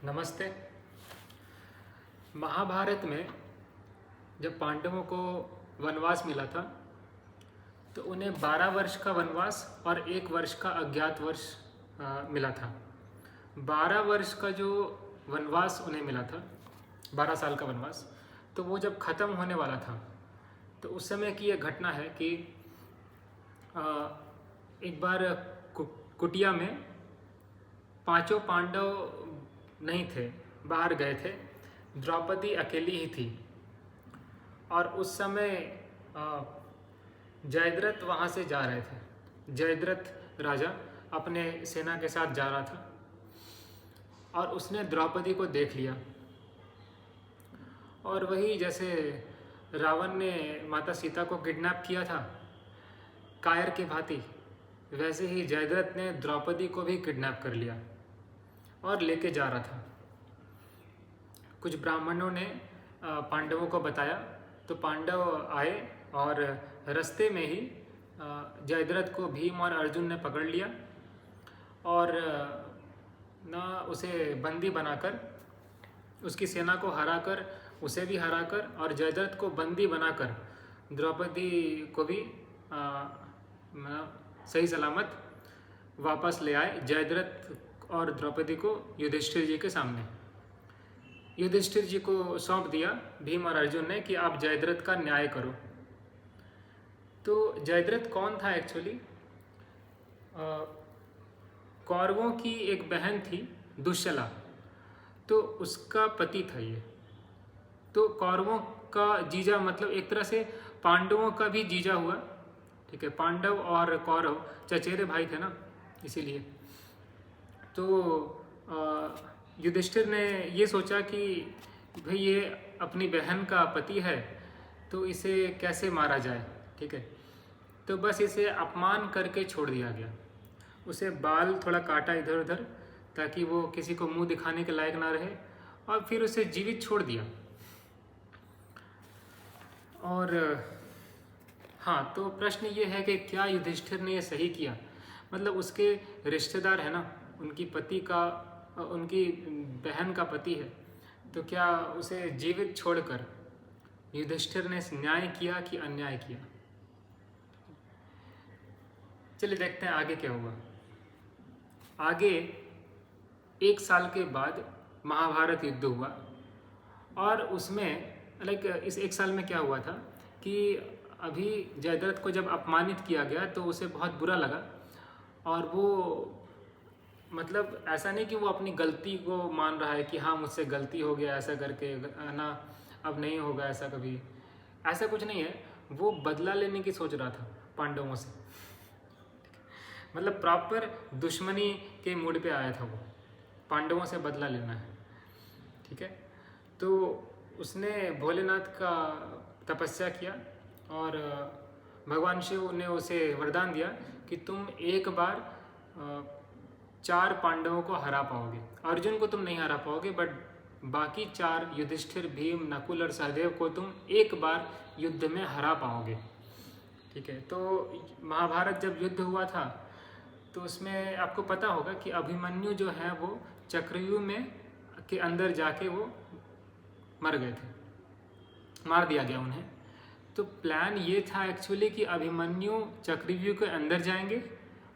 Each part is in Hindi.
नमस्ते। महाभारत में जब पांडवों को वनवास मिला था तो उन्हें 12 वर्ष का वनवास और 1 वर्ष का अज्ञातवास मिला था। 12 वर्ष का जो वनवास उन्हें मिला था, 12 साल का वनवास, तो वो जब ख़त्म होने वाला था तो उस समय की यह घटना है कि एक बार कुटिया में पांचों पांडव नहीं थे, बाहर गए थे। द्रौपदी अकेली ही थी और उस समय जयद्रथ वहाँ से जा रहे थे। जयद्रथ राजा अपने सेना के साथ जा रहा था और उसने द्रौपदी को देख लिया। और वही जैसे रावण ने माता सीता को किडनैप किया था कायर के भांति, वैसे ही जयद्रथ ने द्रौपदी को भी किडनैप कर लिया और लेके जा रहा था। कुछ ब्राह्मणों ने पांडवों को बताया तो पांडव आए और रास्ते में ही जयद्रथ को भीम और अर्जुन ने पकड़ लिया और उसे बंदी बनाकर, उसकी सेना को हराकर, उसे भी हराकर और जयद्रथ को बंदी बनाकर द्रौपदी को भी सही सलामत वापस ले आए। जयद्रथ और द्रौपदी को युधिष्ठिर जी के सामने, युधिष्ठिर जी को सौंप दिया भीम और अर्जुन ने कि आप जयद्रथ का न्याय करो। तो जयद्रथ कौन था एक्चुअली? कौरवों की एक बहन थी दुश्शला, तो उसका पति था ये। तो कौरवों का जीजा, मतलब एक तरह से पांडवों का भी जीजा हुआ। ठीक है, पांडव और कौरव चचेरे भाई थे ना, इसीलिए। तो युधिष्ठिर ने ये सोचा कि भाई ये अपनी बहन का पति है तो इसे कैसे मारा जाए। ठीक है, तो बस इसे अपमान करके छोड़ दिया गया। उसे बाल थोड़ा काटा इधर उधर ताकि वो किसी को मुंह दिखाने के लायक ना रहे और फिर उसे जीवित छोड़ दिया। और हाँ, तो प्रश्न ये है कि क्या युधिष्ठिर ने ये सही किया? मतलब उसके रिश्तेदार है ना, उनकी पति का, उनकी बहन का पति है, तो क्या उसे जीवित छोड़कर युधिष्ठिर ने न्याय किया कि अन्याय किया? चलिए देखते हैं आगे क्या हुआ। आगे 1 साल के बाद महाभारत युद्ध हुआ और उसमें इस 1 साल में क्या हुआ था कि अभी जयद्रथ को जब अपमानित किया गया तो उसे बहुत बुरा लगा और वो, मतलब ऐसा नहीं कि वो अपनी गलती को मान रहा है कि हाँ मुझसे गलती हो गया ऐसा करके ना, अब नहीं होगा ऐसा कभी, ऐसा कुछ नहीं है। वो बदला लेने की सोच रहा था पांडवों से, मतलब प्रॉपर दुश्मनी के मूड पे आया था वो, पांडवों से बदला लेना है। ठीक है, तो उसने भोलेनाथ का तपस्या किया और भगवान शिव ने उसे वरदान दिया कि तुम एक बार 4 पांडवों को हरा पाओगे। अर्जुन को तुम नहीं हरा पाओगे, बट बाकी 4 युधिष्ठिर, भीम, नकुल और सहदेव को तुम एक बार युद्ध में हरा पाओगे। ठीक है, तो महाभारत जब युद्ध हुआ था तो उसमें आपको पता होगा कि अभिमन्यु जो है वो चक्रव्यूह में के अंदर जाके वो मर गए थे, मार दिया गया उन्हें। तो प्लान ये था एक्चुअली कि अभिमन्यु चक्रव्यूह के अंदर जाएंगे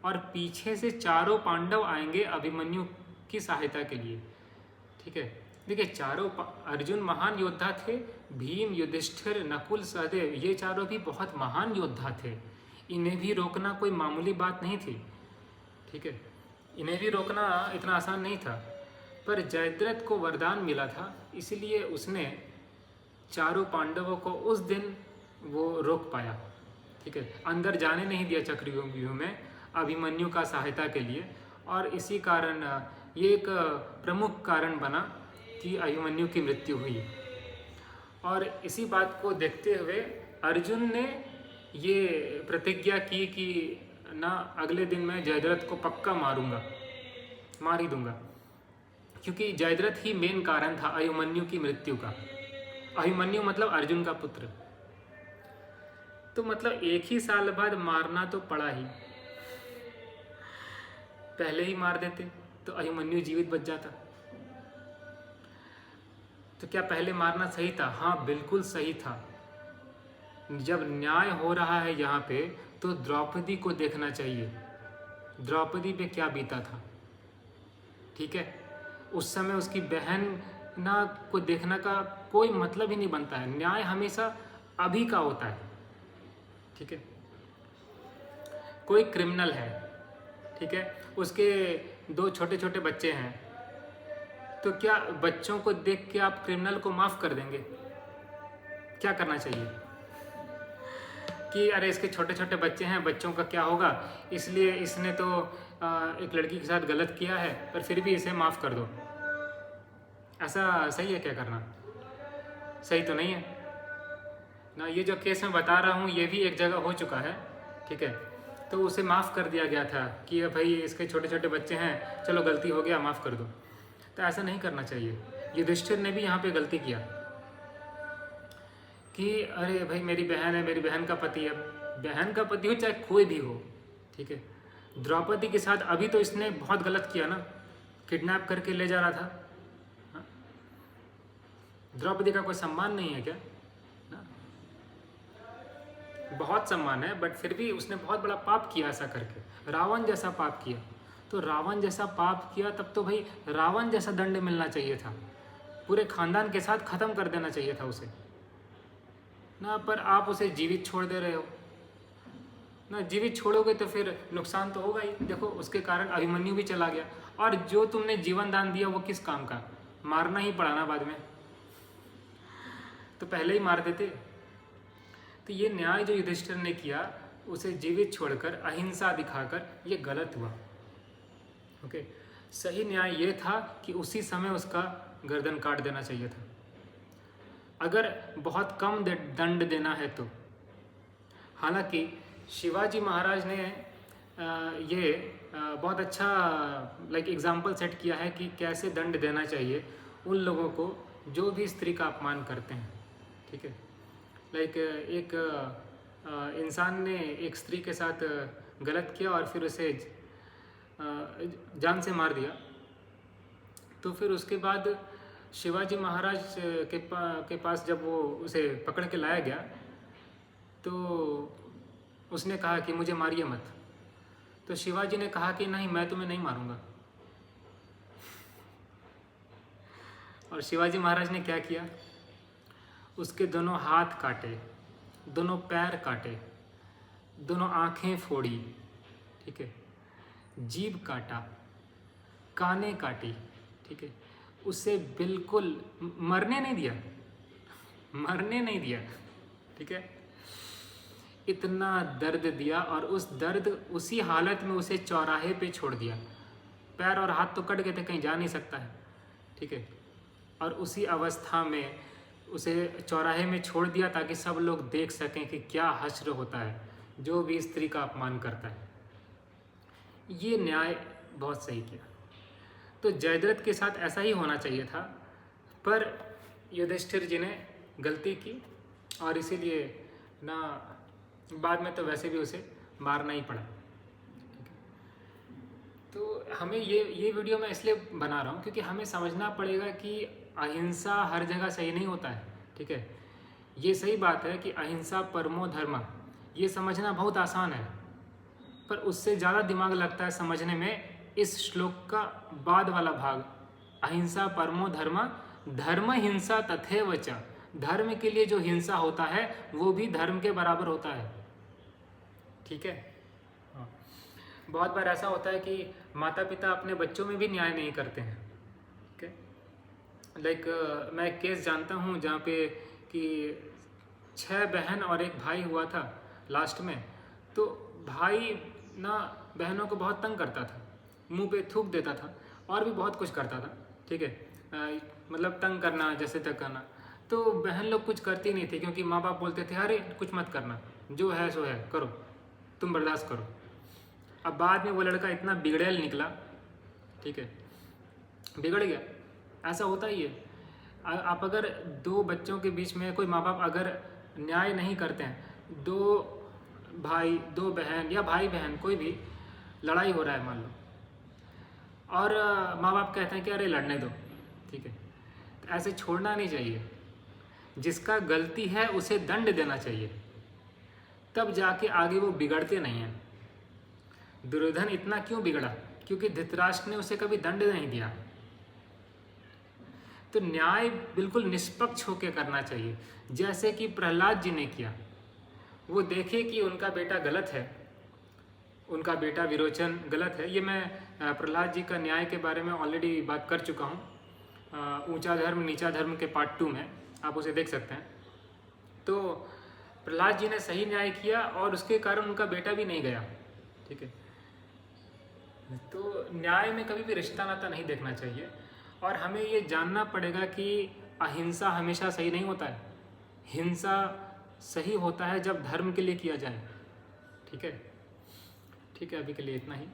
और पीछे से 4 पांडव आएंगे अभिमन्यु की सहायता के लिए। ठीक है, देखिए अर्जुन महान योद्धा थे, भीम, युधिष्ठिर, नकुल, सहदेव, ये 4 भी बहुत महान योद्धा थे। इन्हें भी रोकना कोई मामूली बात नहीं थी। ठीक है, इन्हें भी रोकना इतना आसान नहीं था, पर जयद्रथ को वरदान मिला था, इसलिए उसने 4 पांडवों को उस दिन वो रोक पाया। ठीक है, अंदर जाने नहीं दिया चक्रव्यूह में अभिमन्यु का सहायता के लिए, और इसी कारण ये एक प्रमुख कारण बना कि अभिमन्यु की मृत्यु हुई। और इसी बात को देखते हुए अर्जुन ने ये प्रतिज्ञा की कि ना, अगले दिन मैं जयद्रथ को पक्का मारूंगा, मार ही दूंगा, क्योंकि जयद्रथ ही मेन कारण था अभिमन्यु की मृत्यु का। अभिमन्यु मतलब अर्जुन का पुत्र। तो मतलब 1 ही साल बाद मारना तो पड़ा ही, पहले ही मार देते तो अभिमन्यु जीवित बच जाता। तो क्या पहले मारना सही था? हाँ, बिल्कुल सही था। जब न्याय हो रहा है यहाँ पे, तो द्रौपदी को देखना चाहिए, द्रौपदी पे क्या बीता था। ठीक है, उस समय उसकी बहन ना को देखने का कोई मतलब ही नहीं बनता है। न्याय हमेशा अभी का होता है। ठीक है, कोई क्रिमिनल है, ठीक है, उसके 2 छोटे छोटे बच्चे हैं, तो क्या बच्चों को देख के आप क्रिमिनल को माफ़ कर देंगे? क्या करना चाहिए कि अरे इसके छोटे छोटे बच्चे हैं, बच्चों का क्या होगा, इसलिए इसने तो एक लड़की के साथ गलत किया है, पर फिर भी इसे माफ़ कर दो। ऐसा सही है क्या करना? सही तो नहीं है ना। ये जो केस मैं बता रहा हूँ ये भी एक जगह हो चुका है। ठीक है, तो उसे माफ़ कर दिया गया था कि भाई इसके छोटे छोटे बच्चे हैं, चलो गलती हो गया, माफ़ कर दो। तो ऐसा नहीं करना चाहिए। युधिष्ठिर ने भी यहाँ पे गलती किया कि अरे भाई मेरी बहन है, मेरी बहन का पति है, बहन का पति हो चाहे कोई भी हो। ठीक है, द्रौपदी के साथ अभी तो इसने बहुत गलत किया ना, किडनैप करके ले जा रहा था। हाँ? द्रौपदी का कोई सम्मान नहीं है क्या? ना? बहुत सम्मान है, बट फिर भी उसने बहुत बड़ा पाप किया ऐसा करके, रावण जैसा पाप किया। तो रावण जैसा पाप किया तब तो भाई रावण जैसा दंड मिलना चाहिए था, पूरे खानदान के साथ ख़त्म कर देना चाहिए था उसे ना। पर आप उसे जीवित छोड़ दे रहे हो ना। जीवित छोड़ोगे तो फिर नुकसान तो होगा ही। देखो उसके कारण अभिमन्यु भी चला गया, और जो तुमने जीवन दान दिया वो किस काम का? मारना ही पड़ा ना बाद में, तो पहले ही मार देते। तो ये न्याय जो युधिष्ठिर ने किया, उसे जीवित छोड़कर अहिंसा दिखाकर, ये गलत हुआ। ओके, सही न्याय ये था कि उसी समय उसका गर्दन काट देना चाहिए था, अगर बहुत कम दंड देना है तो। हालांकि शिवाजी महाराज ने ये बहुत अच्छा एग्जाम्पल सेट किया है कि कैसे दंड देना चाहिए उन लोगों को जो भी स्त्री का अपमान करते हैं। ठीक है, एक इंसान ने एक स्त्री के साथ गलत किया और फिर उसे जान से मार दिया। तो फिर उसके बाद शिवाजी महाराज के पास जब वो उसे पकड़ के लाया गया, तो उसने कहा कि मुझे मारिए मत। तो शिवाजी ने कहा कि नहीं, मैं तुम्हें नहीं मारूंगा। और शिवाजी महाराज ने क्या किया? उसके दोनों हाथ काटे, दोनों पैर काटे, दोनों आंखें फोड़ी, ठीक है, जीभ काटा, कानें काटी। ठीक है, उसे बिल्कुल मरने नहीं दिया, मरने नहीं दिया। ठीक है, इतना दर्द दिया, और उस दर्द उसी हालत में उसे चौराहे पे छोड़ दिया। पैर और हाथ तो कट गए थे, कहीं जा नहीं सकता है। ठीक है, और उसी अवस्था में उसे चौराहे में छोड़ दिया ताकि सब लोग देख सकें कि क्या हश्र होता है जो भी स्त्री का अपमान करता है। ये न्याय बहुत सही किया। तो जयद्रथ के साथ ऐसा ही होना चाहिए था, पर युधिष्ठिर जी ने गलती की, और इसीलिए ना बाद में तो वैसे भी उसे मारना ही पड़ा। तो हमें ये वीडियो मैं इसलिए बना रहा हूँ क्योंकि हमें समझना पड़ेगा कि अहिंसा हर जगह सही नहीं होता है। ठीक है, ये सही बात है कि अहिंसा परमो धर्म, ये समझना बहुत आसान है, पर उससे ज़्यादा दिमाग लगता है समझने में इस श्लोक का बाद वाला भाग, अहिंसा परमो धर्म, धर्म हिंसा तथैव च। धर्म के लिए जो हिंसा होता है वो भी धर्म के बराबर होता है। ठीक है, बहुत बार ऐसा होता है कि माता पिता अपने बच्चों में भी न्याय नहीं करते हैं। ठीक है, मैं एक केस जानता हूँ जहाँ पे कि 6 बहन और एक भाई हुआ था लास्ट में। तो भाई ना बहनों को बहुत तंग करता था, मुंह पे थूक देता था, और भी बहुत कुछ करता था। ठीक है, मतलब तंग करना, जैसे तक करना। तो बहन लोग कुछ करती नहीं थी क्योंकि माँ बाप बोलते थे अरे कुछ मत करना, जो है सो है, करो, तुम बर्दाश्त करो। अब बाद में वो लड़का इतना बिगड़ैल निकला, ठीक है, बिगड़ गया। ऐसा होता ही है। आप अगर 2 बच्चों के बीच में कोई माँ बाप अगर न्याय नहीं करते हैं, 2 भाई 2 बहन या भाई बहन कोई भी लड़ाई हो रहा है मान लो, और माँ बाप कहते हैं कि अरे लड़ने दो। ठीक है, तो ऐसे छोड़ना नहीं चाहिए। जिसका गलती है उसे दंड देना चाहिए, तब जाके आगे वो बिगड़ते नहीं हैं। दुर्योधन इतना क्यों बिगड़ा? क्योंकि धृतराष्ट्र ने उसे कभी दंड नहीं दिया। तो न्याय बिल्कुल निष्पक्ष होकर करना चाहिए, जैसे कि प्रहलाद जी ने किया। वो देखे कि उनका बेटा गलत है, उनका बेटा विरोचन गलत है। ये मैं प्रहलाद जी का न्याय के बारे में ऑलरेडी बात कर चुका हूँ, ऊंचा धर्म नीचा धर्म के पार्ट 2 में, आप उसे देख सकते हैं। तो प्रहलाद जी ने सही न्याय किया और उसके कारण उनका बेटा भी नहीं गया। ठीक है, तो न्याय में कभी भी रिश्ता नाता नहीं देखना चाहिए। और हमें ये जानना पड़ेगा कि अहिंसा हमेशा सही नहीं होता है। हिंसा सही होता है जब धर्म के लिए किया जाए। ठीक है, ठीक है, अभी के लिए इतना ही।